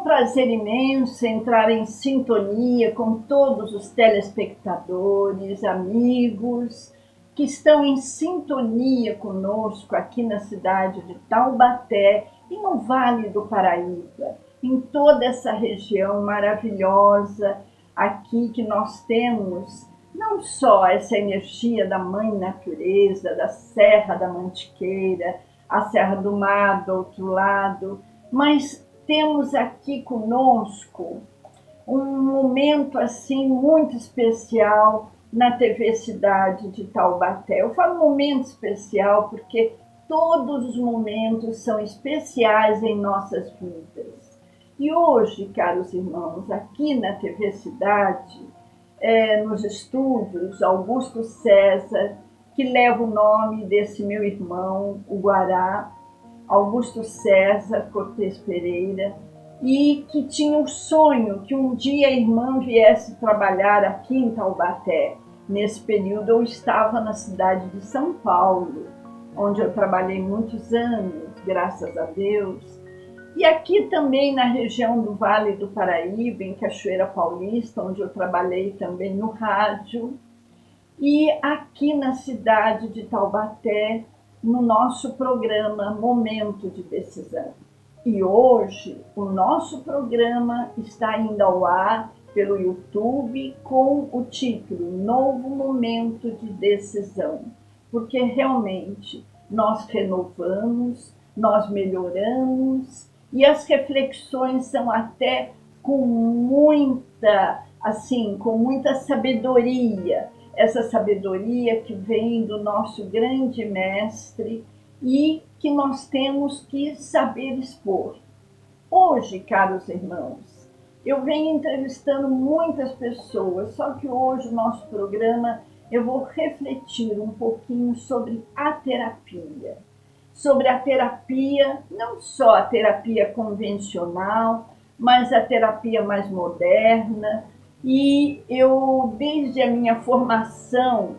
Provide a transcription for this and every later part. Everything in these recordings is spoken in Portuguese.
Prazer imenso entrar em sintonia com todos os telespectadores, amigos que estão em sintonia conosco aqui na cidade de Taubaté e no Vale do Paraíba, em toda essa região maravilhosa aqui que nós temos não só essa energia da Mãe Natureza, da Serra da Mantiqueira, a Serra do Mar do outro lado, mas temos aqui conosco um momento assim muito especial na TV Cidade de Taubaté. Eu falo momento especial porque todos os momentos são especiais em nossas vidas. E hoje, caros irmãos, aqui na TV Cidade, nos estúdios Augusto César, que leva o nome desse meu irmão, o Guará, Augusto César Cortes Pereira, e que tinha o sonho que um dia a irmã viesse trabalhar aqui em Taubaté. Nesse período eu estava na cidade de São Paulo, onde eu trabalhei muitos anos, graças a Deus. E aqui também na região do Vale do Paraíba, em Cachoeira Paulista, onde eu trabalhei também no rádio. E aqui na cidade de Taubaté, no nosso programa Momento de Decisão. E hoje o nosso programa está indo ao ar pelo YouTube com o título Novo Momento de Decisão, porque realmente nós renovamos, nós melhoramos e as reflexões são até com muita sabedoria, essa sabedoria que vem do nosso grande mestre e que nós temos que saber expor. Hoje, caros irmãos, eu venho entrevistando muitas pessoas, só que hoje o nosso programa eu vou refletir um pouquinho sobre a terapia. Sobre a terapia, não só a terapia convencional, mas a terapia mais moderna. E eu, desde a minha formação,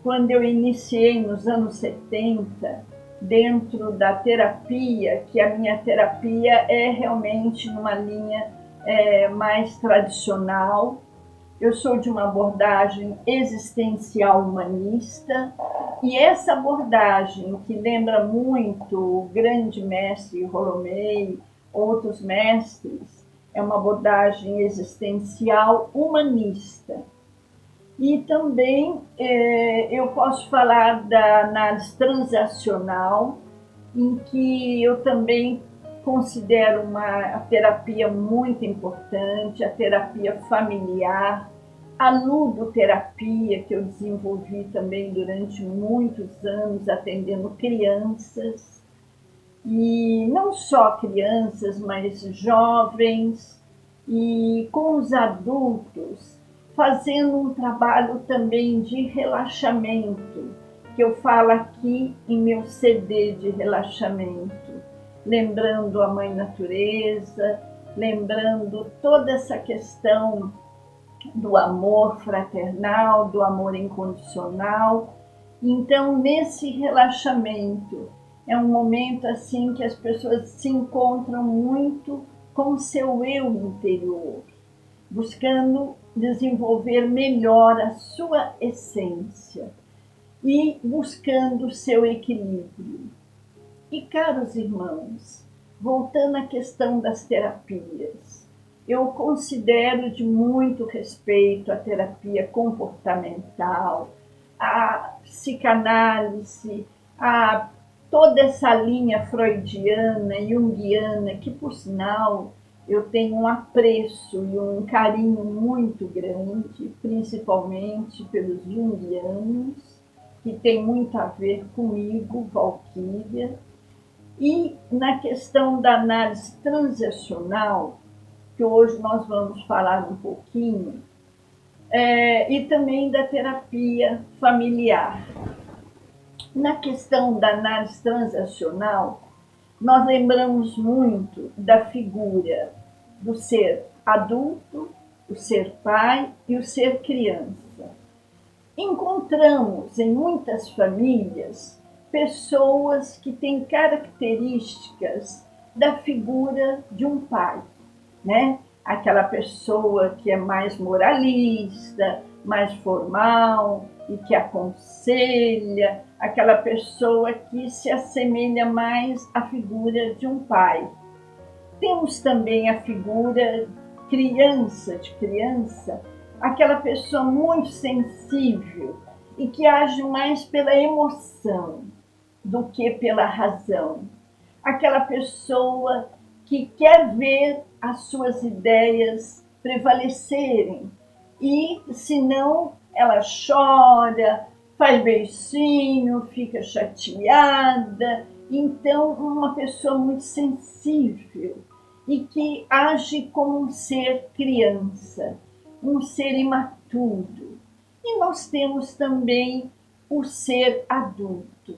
quando eu iniciei nos anos 70, dentro da terapia, que a minha terapia é realmente numa linha mais tradicional, eu sou de uma abordagem existencial humanista, e essa abordagem, que lembra muito o grande mestre Rolomei, outros mestres, é uma abordagem existencial humanista. E também eu posso falar da análise transacional, em que eu também considero uma terapia muito importante, a terapia familiar, a ludoterapia, que eu desenvolvi também durante muitos anos, atendendo crianças, e não só crianças, mas jovens, e com os adultos, fazendo um trabalho também de relaxamento, que eu falo aqui em meu CD de relaxamento, lembrando a Mãe Natureza, lembrando toda essa questão do amor fraternal, do amor incondicional. Então, nesse relaxamento, é um momento assim que as pessoas se encontram muito com o seu eu interior, buscando desenvolver melhor a sua essência e buscando o seu equilíbrio. E, caros irmãos, voltando à questão das terapias, eu considero de muito respeito a terapia comportamental, a psicanálise, a toda essa linha freudiana e junguiana, que, por sinal, eu tenho um apreço e um carinho muito grande, principalmente pelos junguianos, que tem muito a ver comigo, Valquíria. E na questão da análise transacional, que hoje nós vamos falar um pouquinho, e também da terapia familiar. Na questão da análise transacional, nós lembramos muito da figura do ser adulto, o ser pai e o ser criança. Encontramos em muitas famílias pessoas que têm características da figura de um pai, né? Aquela pessoa que é mais moralista, mais formal e que aconselha, aquela pessoa que se assemelha mais à figura de um pai. Temos também a figura de criança, aquela pessoa muito sensível e que age mais pela emoção do que pela razão. Aquela pessoa que quer ver as suas ideias prevalecerem e, se não, ela chora, faz beicinho, fica chateada. Então, uma pessoa muito sensível e que age como um ser criança, um ser imaturo. E nós temos também o ser adulto.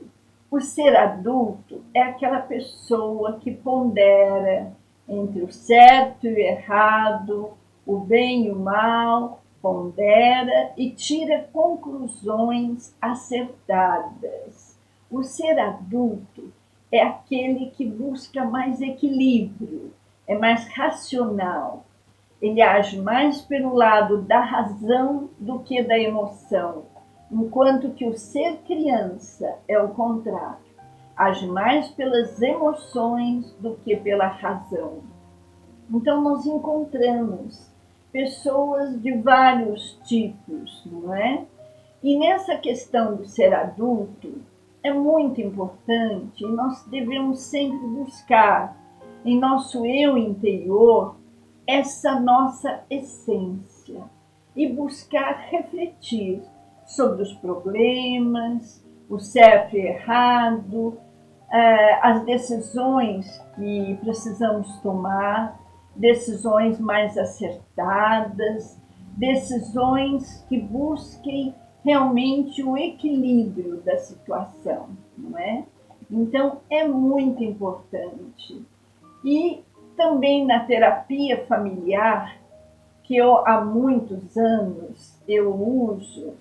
O ser adulto é aquela pessoa que pondera entre o certo e o errado, o bem e o mal, pondera e tira conclusões acertadas. O ser adulto é aquele que busca mais equilíbrio, é mais racional. Ele age mais pelo lado da razão do que da emoção, enquanto que o ser criança é o contrário, age mais pelas emoções do que pela razão. Então nós encontramos pessoas de vários tipos, não é? E nessa questão do ser adulto, é muito importante e nós devemos sempre buscar em nosso eu interior essa nossa essência e buscar refletir sobre os problemas, o certo e errado, as decisões que precisamos tomar, decisões mais acertadas, decisões que busquem realmente o equilíbrio da situação, não é? Então, é muito importante. E também na terapia familiar, que eu há muitos anos eu uso,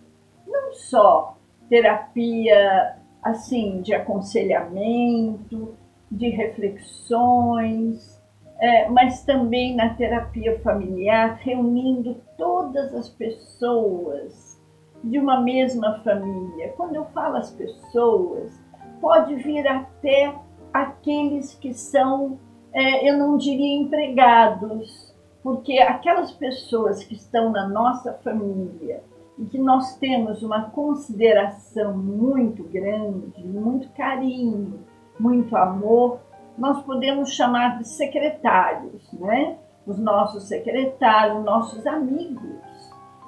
não só terapia assim de aconselhamento, de reflexões, mas também na terapia familiar, reunindo todas as pessoas de uma mesma família. Quando eu falo as pessoas, pode vir até aqueles que são, eu não diria empregados, porque aquelas pessoas que estão na nossa família e que nós temos uma consideração muito grande, muito carinho, muito amor, nós podemos chamar de secretários, né? Os nossos secretários, nossos amigos.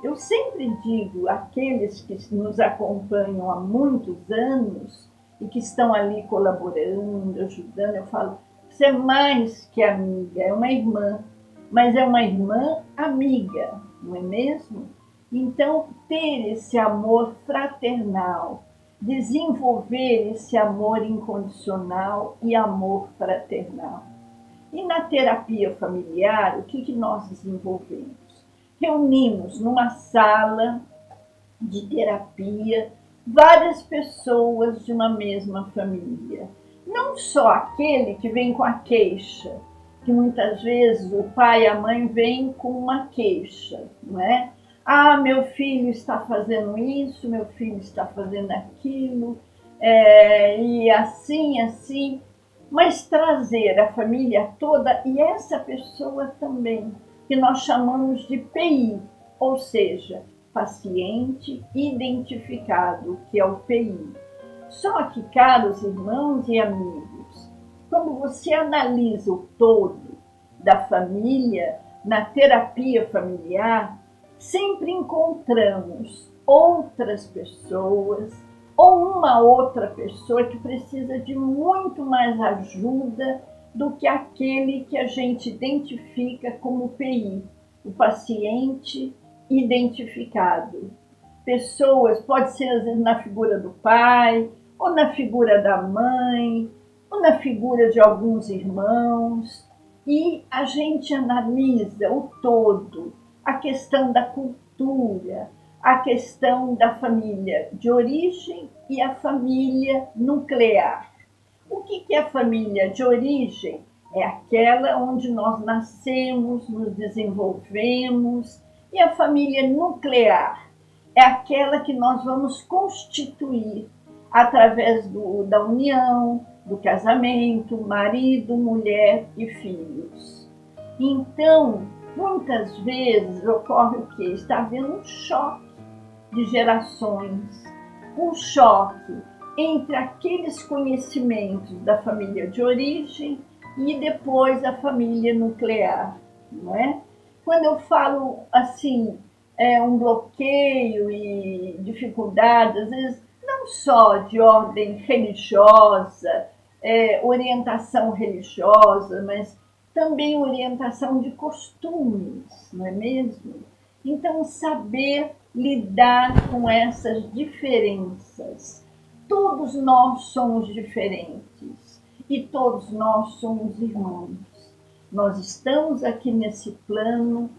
Eu sempre digo àqueles que nos acompanham há muitos anos e que estão ali colaborando, ajudando, eu falo, você é mais que amiga, é uma irmã, mas é uma irmã amiga, não é mesmo? Então, ter esse amor fraternal, desenvolver esse amor incondicional e amor fraternal. E na terapia familiar, o que nós desenvolvemos? Reunimos numa sala de terapia várias pessoas de uma mesma família. Não só aquele que vem com a queixa, que muitas vezes o pai e a mãe vêm com uma queixa, não é? Ah, meu filho está fazendo isso, meu filho está fazendo aquilo, e assim, mas trazer a família toda e essa pessoa também, que nós chamamos de PI, ou seja, paciente identificado, que é o PI. Só que, caros irmãos e amigos, quando você analisa o todo da família, na terapia familiar, sempre encontramos outras pessoas ou uma outra pessoa que precisa de muito mais ajuda do que aquele que a gente identifica como PI, o paciente identificado. Pessoas, pode ser às vezes na figura do pai, ou na figura da mãe, ou na figura de alguns irmãos, e a gente analisa o todo, a questão da cultura, a questão da família de origem e a família nuclear. O que é a família de origem? É aquela onde nós nascemos, nos desenvolvemos, e a família nuclear é aquela que nós vamos constituir através da união, do casamento, marido, mulher e filhos. Então, muitas vezes ocorre o quê? Está havendo um choque de gerações, um choque entre aqueles conhecimentos da família de origem e depois a família nuclear, não é? Quando eu falo assim, um bloqueio e dificuldades, às vezes não só de ordem religiosa, orientação religiosa, mas também orientação de costumes, não é mesmo? Então, saber lidar com essas diferenças. Todos nós somos diferentes e todos nós somos irmãos. Nós estamos aqui nesse plano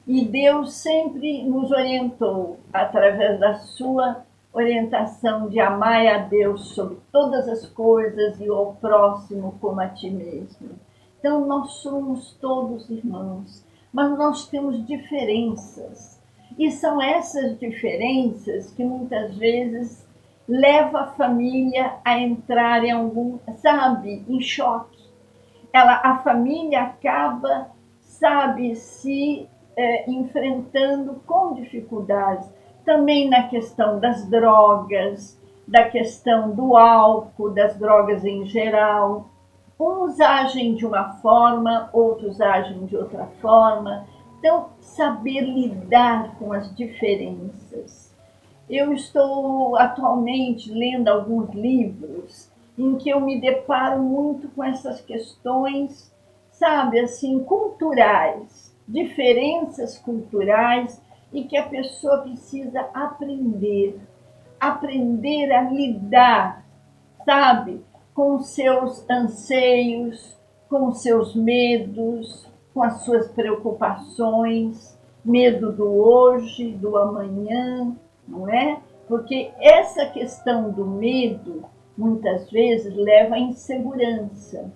e Deus sempre nos orientou através da sua orientação de amar a Deus sobre todas as coisas e ao próximo como a ti mesmo. Então nós somos todos irmãos, mas nós temos diferenças. E são essas diferenças que muitas vezes levam a família a entrar em algum, em choque. A família acaba, se enfrentando com dificuldades. Também na questão das drogas, da questão do álcool, das drogas em geral. Uns agem de uma forma, outros agem de outra forma. Então, saber lidar com as diferenças. Eu estou atualmente lendo alguns livros em que eu me deparo muito com essas questões, culturais, diferenças culturais, e que a pessoa precisa aprender a lidar, com seus anseios, com seus medos, com as suas preocupações, medo do hoje, do amanhã, não é? Porque essa questão do medo, muitas vezes, leva à insegurança.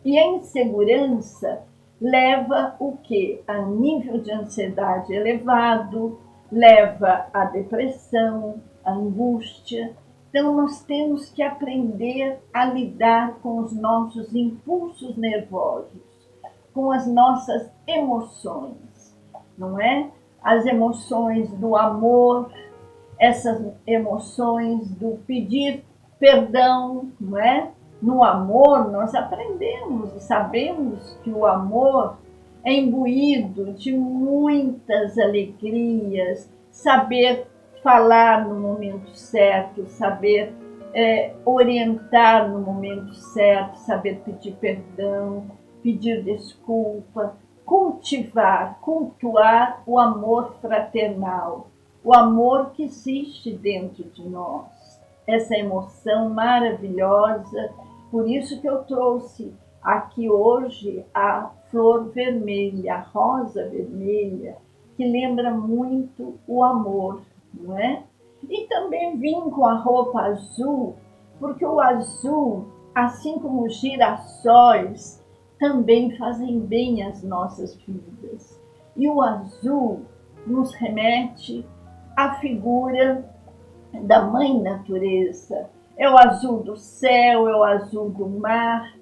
E a insegurança leva o quê? A nível de ansiedade elevado, leva à depressão, à angústia. Então, nós temos que aprender a lidar com os nossos impulsos nervosos, com as nossas emoções, não é? As emoções do amor, essas emoções do pedir perdão, não é? No amor, nós aprendemos e sabemos que o amor é imbuído de muitas alegrias, saber falar no momento certo, saber orientar no momento certo, saber pedir perdão, pedir desculpa, cultuar o amor fraternal, o amor que existe dentro de nós, essa emoção maravilhosa. Por isso que eu trouxe aqui hoje a flor vermelha, a rosa vermelha, que lembra muito o amor, não é? E também vim com a roupa azul, porque o azul, assim como os girassóis, também fazem bem às nossas vidas. E o azul nos remete à figura da Mãe Natureza. É o azul do céu, é o azul do mar,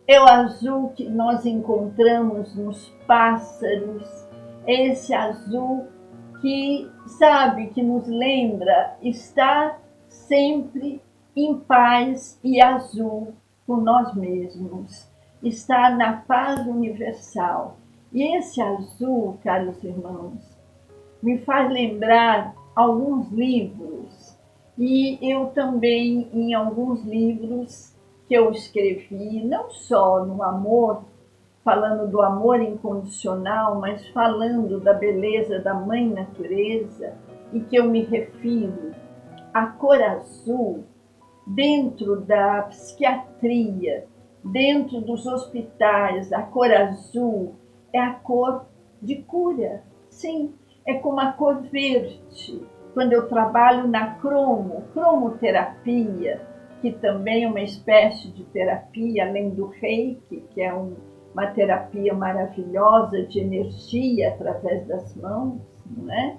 é o azul que nós encontramos nos pássaros, é esse azul que, que nos lembra estar sempre em paz e azul com nós mesmos, estar na paz universal. E esse azul, caros irmãos, me faz lembrar alguns livros, e eu também, em alguns livros que eu escrevi, não só no amor, falando do amor incondicional, mas falando da beleza da Mãe Natureza, e que eu me refiro à cor azul dentro da psiquiatria, dentro dos hospitais. A cor azul é a cor de cura, sim, é como a cor verde. Quando eu trabalho na cromoterapia, que também é uma espécie de terapia, além do reiki, que é uma terapia maravilhosa de energia através das mãos, não é?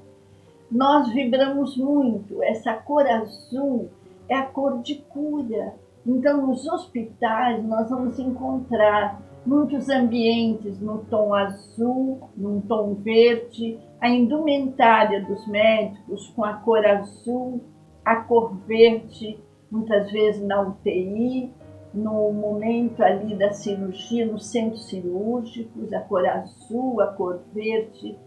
Nós vibramos muito. Essa cor azul é a cor de cura. Então, nos hospitais, nós vamos encontrar muitos ambientes no tom azul, no tom verde, a indumentária dos médicos com a cor azul, a cor verde, muitas vezes na UTI, no momento ali da cirurgia, nos centros cirúrgicos, a cor azul, a cor verde.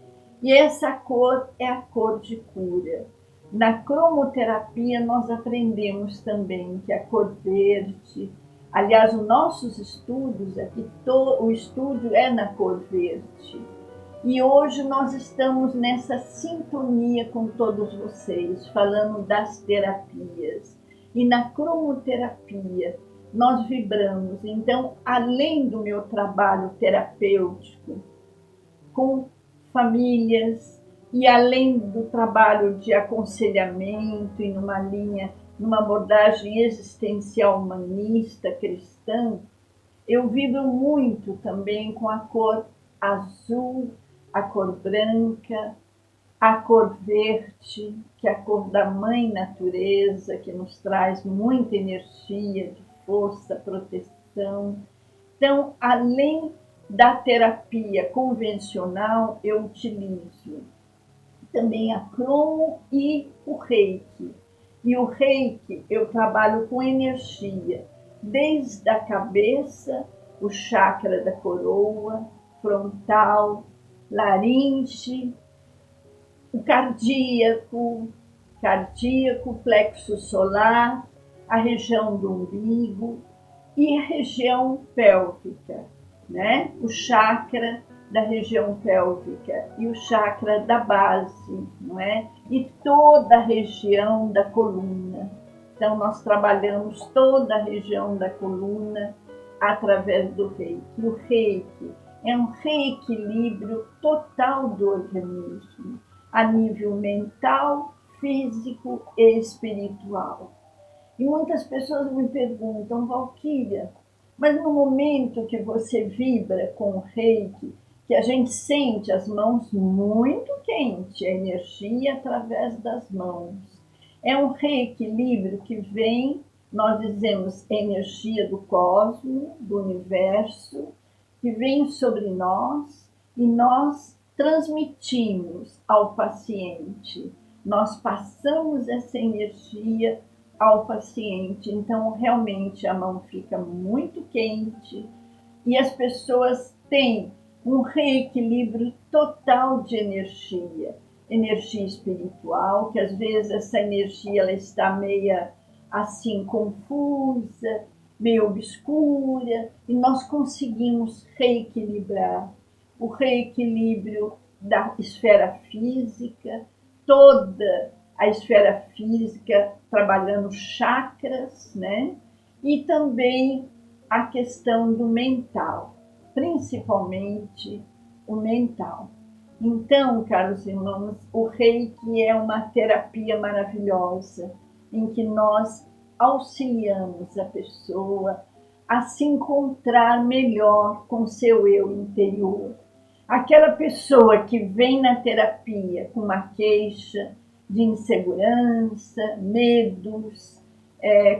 E essa cor é a cor de cura. Na cromoterapia, nós aprendemos também que a cor verde, aliás, os nossos estudos aqui, o estudo é na cor verde. E hoje nós estamos nessa sintonia com todos vocês, falando das terapias. E na cromoterapia, nós vibramos. Então, além do meu trabalho terapêutico com famílias, e além do trabalho de aconselhamento e numa abordagem existencial humanista cristã, eu vibro muito também com a cor azul, a cor branca, a cor verde, que é a cor da Mãe Natureza, que nos traz muita energia, de força, proteção. Então, além da terapia convencional, eu utilizo também a cromo e o reiki. E o reiki eu trabalho com energia, desde a cabeça, o chakra da coroa, frontal, laringe, o cardíaco, plexo solar, a região do umbigo e a região pélvica, né? O chakra da região pélvica e o chakra da base, não é? E toda a região da coluna. Então, nós trabalhamos toda a região da coluna através do reiki. O reiki é um reequilíbrio total do organismo, a nível mental, físico e espiritual. E muitas pessoas me perguntam, Valquíria, mas no momento que você vibra com o reiki, que a gente sente as mãos muito quentes, a energia através das mãos. É um reequilíbrio que vem, nós dizemos, energia do cosmos, do universo, que vem sobre nós e nós transmitimos ao paciente. Nós passamos essa energia ao paciente. Então, realmente, a mão fica muito quente e as pessoas têm um reequilíbrio total de energia espiritual, que às vezes essa energia ela está meia assim confusa, meio obscura, e nós conseguimos reequilibrar. O reequilíbrio da esfera física, toda a esfera física trabalhando chakras, né? E também a questão do mental, principalmente o mental. Então, caros irmãos, o reiki é uma terapia maravilhosa em que nós auxiliamos a pessoa a se encontrar melhor com seu eu interior. Aquela pessoa que vem na terapia com uma queixa de insegurança, medos,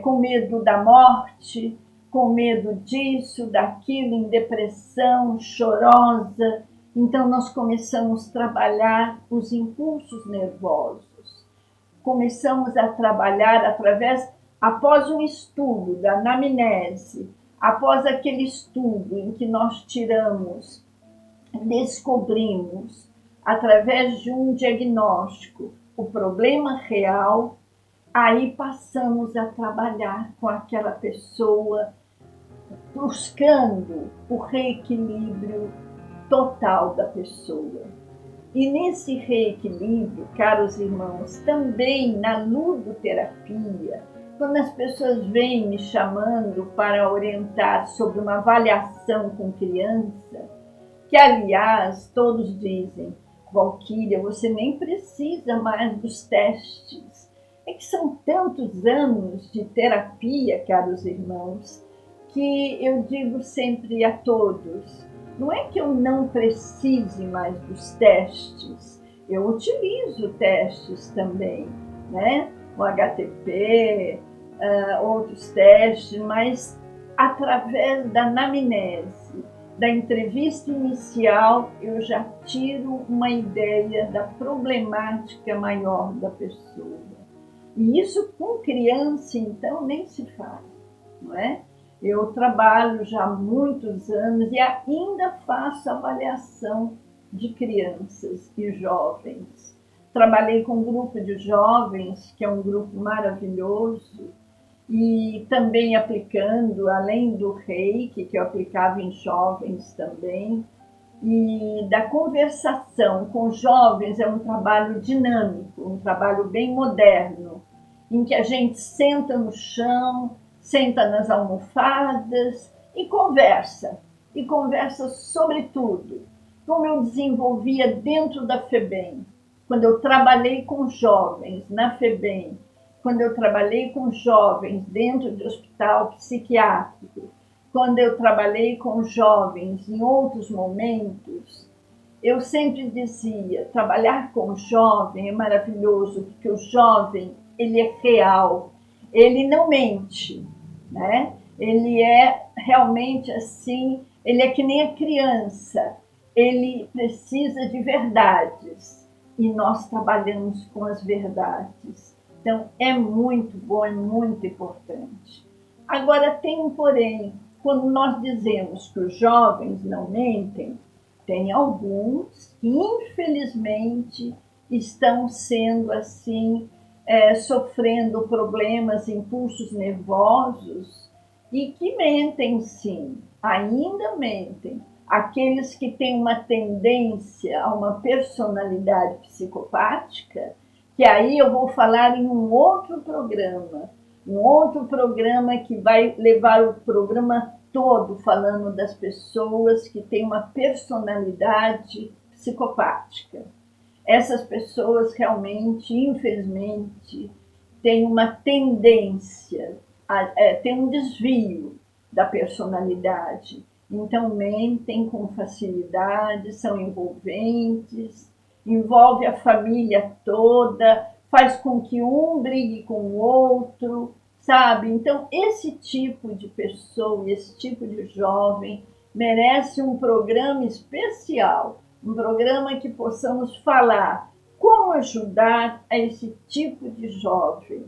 com medo da morte, com medo disso, daquilo, em depressão, chorosa. Então, nós começamos a trabalhar os impulsos nervosos. Começamos a trabalhar após um estudo da anamnese, após aquele estudo em que nós descobrimos, através de um diagnóstico, o problema real, aí passamos a trabalhar com aquela pessoa buscando o reequilíbrio total da pessoa. E nesse reequilíbrio, caros irmãos, também na ludoterapia, quando as pessoas vêm me chamando para orientar sobre uma avaliação com criança, que aliás todos dizem, Valquíria, você nem precisa mais dos testes. É que são tantos anos de terapia, caros irmãos, que eu digo sempre a todos, não é que eu não precise mais dos testes, eu utilizo testes também, né? O HTP, outros testes, mas através da anamnese, da entrevista inicial, eu já tiro uma ideia da problemática maior da pessoa. E isso com criança, então, nem se fala, não é? Eu trabalho já há muitos anos e ainda faço avaliação de crianças e jovens. Trabalhei com um grupo de jovens, que é um grupo maravilhoso, e também aplicando, além do reiki, que eu aplicava em jovens também, e da conversação com jovens é um trabalho dinâmico, um trabalho bem moderno, em que a gente senta no chão, senta nas almofadas e conversa sobre tudo, como eu desenvolvia dentro da FEBEM, quando eu trabalhei com jovens na FEBEM, quando eu trabalhei com jovens dentro de hospital psiquiátrico, quando eu trabalhei com jovens em outros momentos, eu sempre dizia, trabalhar com jovem é maravilhoso, porque o jovem, ele é real, ele não mente, né? Ele é realmente assim, ele é que nem a criança, ele precisa de verdades, e nós trabalhamos com as verdades. Então, é muito bom, é muito importante. Agora, tem um porém. Quando nós dizemos que os jovens não mentem, tem alguns que, infelizmente, estão sendo assim, sofrendo problemas, impulsos nervosos e que mentem sim, ainda mentem. Aqueles que têm uma tendência a uma personalidade psicopática, que aí eu vou falar em um outro programa que vai levar o programa todo falando das pessoas que têm uma personalidade psicopática. Essas pessoas realmente, infelizmente, têm uma tendência, tem um desvio da personalidade. Então, mentem com facilidade, são envolventes, envolve a família toda, faz com que um brigue com o outro, sabe? Então, esse tipo de pessoa, esse tipo de jovem merece um programa especial, um programa que possamos falar como ajudar a esse tipo de jovem,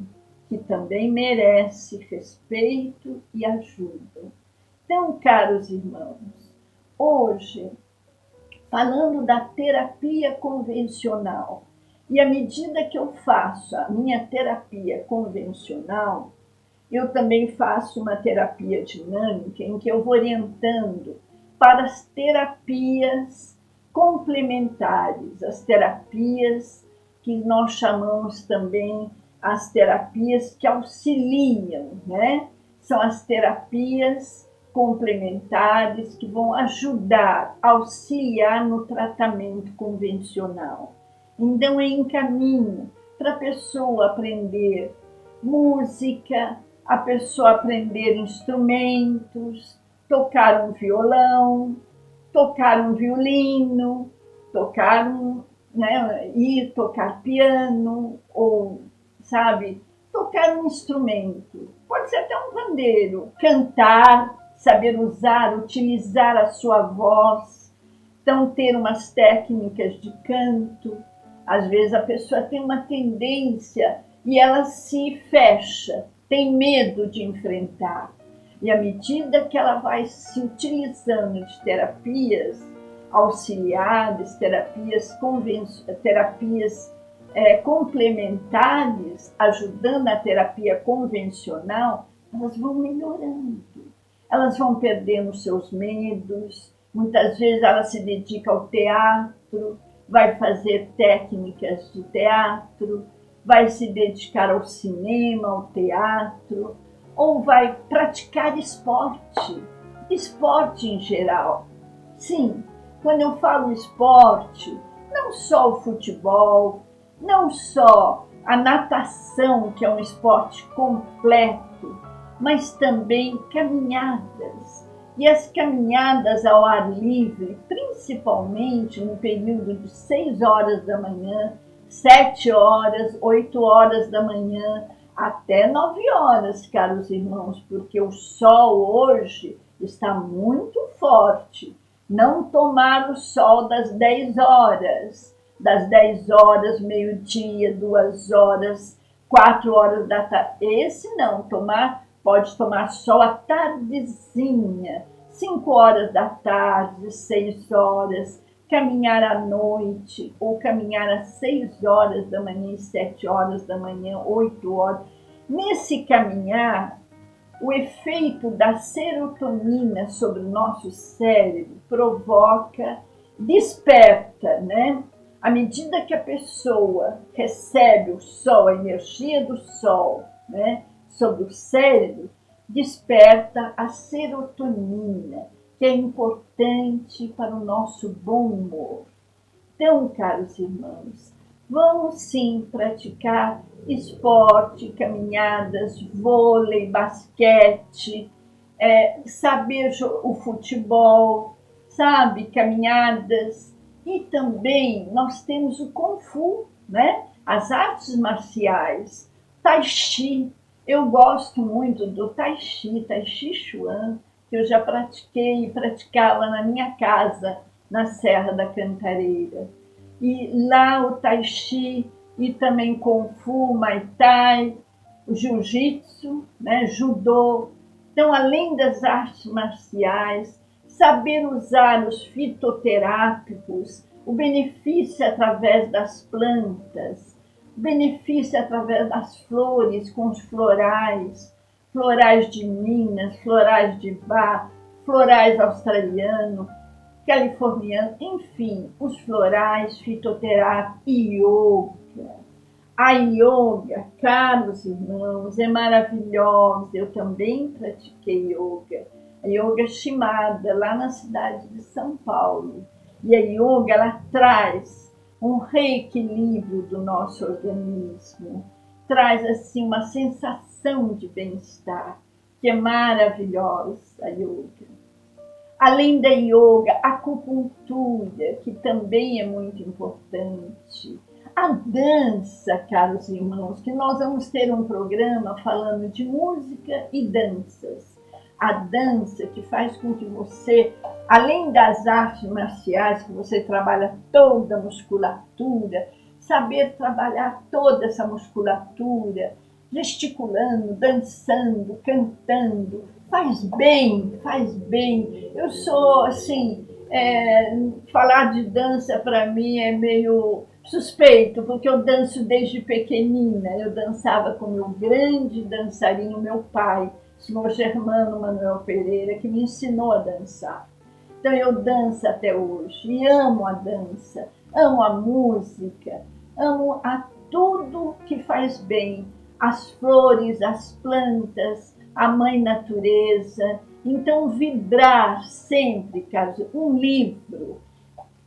que também merece respeito e ajuda. Então, caros irmãos, hoje, falando da terapia convencional, e à medida que eu faço a minha terapia convencional, eu também faço uma terapia dinâmica em que eu vou orientando para as terapias complementares, as terapias que nós chamamos também as terapias que auxiliam, né? São as terapias complementares que vão ajudar, auxiliar no tratamento convencional. Então, eu encaminho para a pessoa aprender música, a pessoa aprender instrumentos, tocar um violão, tocar um violino, ir tocar piano, ou, sabe, tocar um instrumento. Pode ser até um pandeiro, cantar, saber usar, utilizar a sua voz, então ter umas técnicas de canto. Às vezes a pessoa tem uma tendência e ela se fecha, tem medo de enfrentar. E à medida que ela vai se utilizando de terapias auxiliares, terapias complementares, ajudando a terapia convencional, elas vão melhorando. elas vão perdendo seus medos, muitas vezes ela se dedica ao teatro, vai fazer técnicas de teatro, vai se dedicar ao cinema, ao teatro, ou vai praticar esporte, esporte em geral. Sim, quando eu falo esporte, não só o futebol, não só a natação, que é um esporte completo, mas também caminhadas. E as caminhadas ao ar livre, principalmente no período de 6 horas da manhã, 7 horas, 8 horas da manhã, até 9 horas, caros irmãos, porque o sol hoje está muito forte. Não tomar o sol das 10 horas, meio-dia, 2 horas, 4 horas da tarde. Esse não, pode tomar sol à tardezinha, 5 horas da tarde, 6 horas, caminhar à noite, ou caminhar às 6 horas da manhã, 7 horas da manhã, 8 horas. Nesse caminhar, o efeito da serotonina sobre o nosso cérebro desperta, né? À medida que a pessoa recebe o sol, a energia do sol, né, sobre o cérebro, desperta a serotonina, que é importante para o nosso bom humor. Então, caros irmãos, vamos sim praticar esporte, caminhadas, vôlei, basquete, saber o futebol, sabe, caminhadas. E também nós temos o Kung Fu, né? As artes marciais, Tai Chi. Eu gosto muito do Tai Chi Chuan, que eu já pratiquei e praticava na minha casa, na Serra da Cantareira. E lá o Tai Chi e também Kung Fu, Muay Thai, o Jiu-Jitsu, né? Judô. Então, além das artes marciais, saber usar os fitoterápicos, o benefício através das plantas, o benefício através das flores, com os florais, florais de Minas, florais de Bach, florais australianos, californiano, enfim, os florais, fitoterápicos, yoga. A yoga, caros irmãos, é maravilhosa. Eu também pratiquei yoga. A yoga Shimada, lá na cidade de São Paulo. E a yoga, ela traz um reequilíbrio do nosso organismo, traz assim uma sensação de bem-estar, que é maravilhosa a yoga. Além da yoga, a acupuntura, que também é muito importante. A dança, caros irmãos, que nós vamos ter um programa falando de música e danças. A dança que faz com que você, além das artes marciais, que você trabalha toda a musculatura, saber trabalhar toda essa musculatura, gesticulando, dançando, cantando, faz bem, faz bem. Eu sou, assim, falar de dança para mim é meio suspeito, porque eu danço desde pequenina. Eu dançava com meu grande dançarino, meu pai, o senhor Germano Manuel Pereira, que me ensinou a dançar. Então eu danço até hoje e amo a dança, amo a música, amo a tudo que faz bem, as flores, as plantas, a mãe natureza. Então vibrar sempre, caso um livro,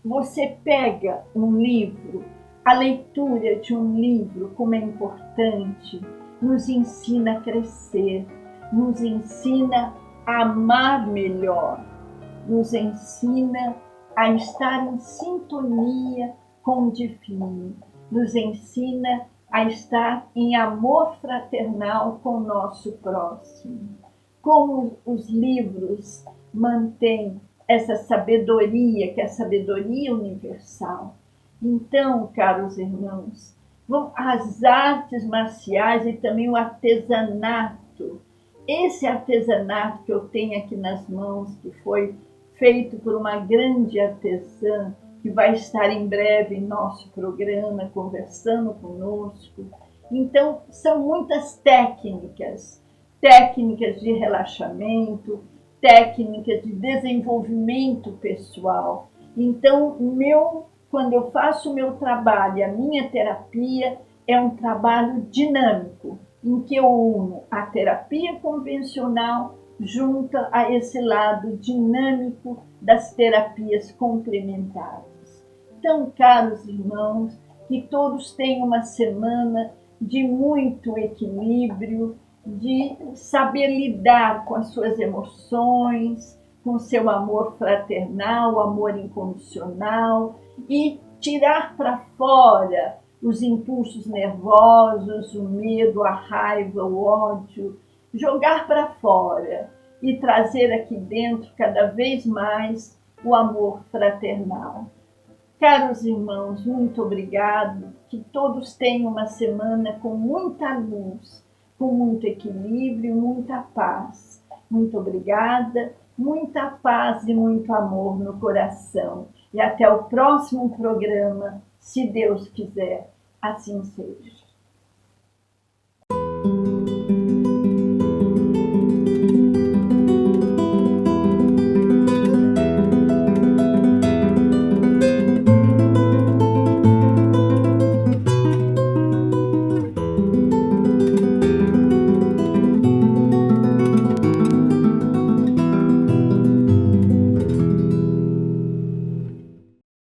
você pega um livro, a leitura de um livro, como é importante, nos ensina a crescer, nos ensina a amar melhor, nos ensina a estar em sintonia com o divino, nos ensina a estar em amor fraternal com o nosso próximo. Como os livros mantêm essa sabedoria, que é a sabedoria universal. Então, caros irmãos, as artes marciais e também o artesanato. Esse artesanato que eu tenho aqui nas mãos, que foi feito por uma grande artesã, que vai estar em breve em nosso programa, conversando conosco. Então, são muitas técnicas de relaxamento, técnicas de desenvolvimento pessoal. Então, quando eu faço o meu trabalho, a minha terapia é um trabalho dinâmico, em que eu uno a terapia convencional junto a esse lado dinâmico das terapias complementares. Então, caros irmãos, que todos tenham uma semana de muito equilíbrio, de saber lidar com as suas emoções, com seu amor fraternal, amor incondicional, e tirar para fora os impulsos nervosos, o medo, a raiva, o ódio, jogar para fora e trazer aqui dentro cada vez mais o amor fraternal. Caros irmãos, muito obrigado, que todos tenham uma semana com muita luz, com muito equilíbrio, muita paz. Muito obrigada, muita paz e muito amor no coração. E até o próximo programa, se Deus quiser, assim seja.